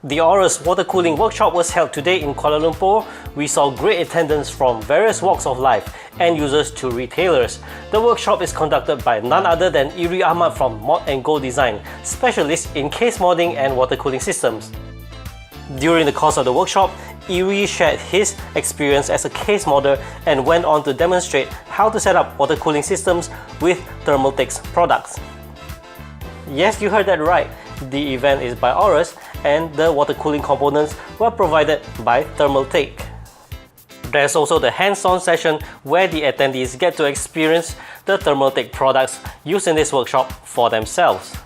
The Aorus water cooling workshop was held today in Kuala Lumpur. We saw great attendance from various walks of life, end users to retailers. The workshop is conducted by none other than Iri Ahmad from Mod & Go Design, specialist in case modding and water cooling systems. During the course of the workshop, Iri shared his experience as a case modder and went on to demonstrate how to set up water cooling systems with Thermaltake's products. Yes, you heard that right. The event is by Aorus and the water cooling components were provided by Thermaltake. There's also the hands-on session where the attendees get to experience the Thermaltake products used in this workshop for themselves.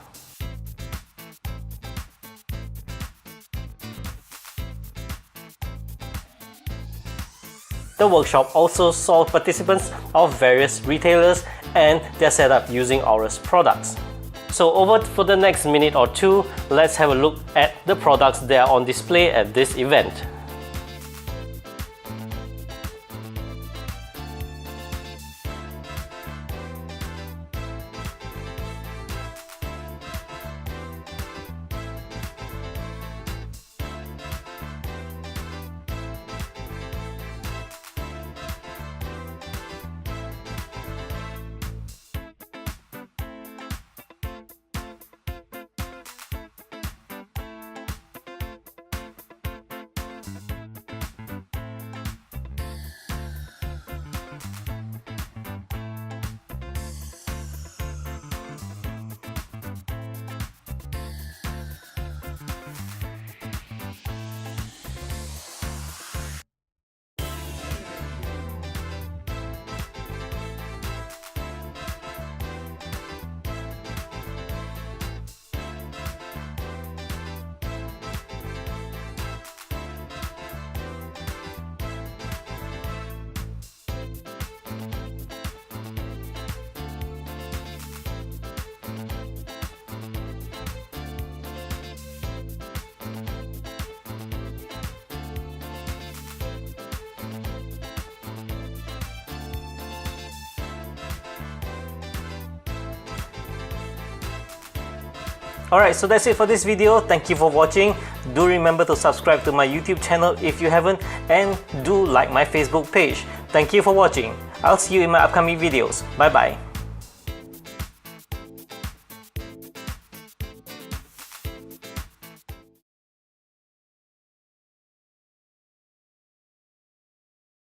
The workshop also saw participants of various retailers and their setup using Aorus products. So over for the next minute or two, let's have a look at the products that are on display at this event. Alright, so that's it for this video. Thank you for watching. Do remember to subscribe to my YouTube channel if you haven't, and do like my Facebook page. Thank you for watching. I'll see you in my upcoming videos. Bye bye.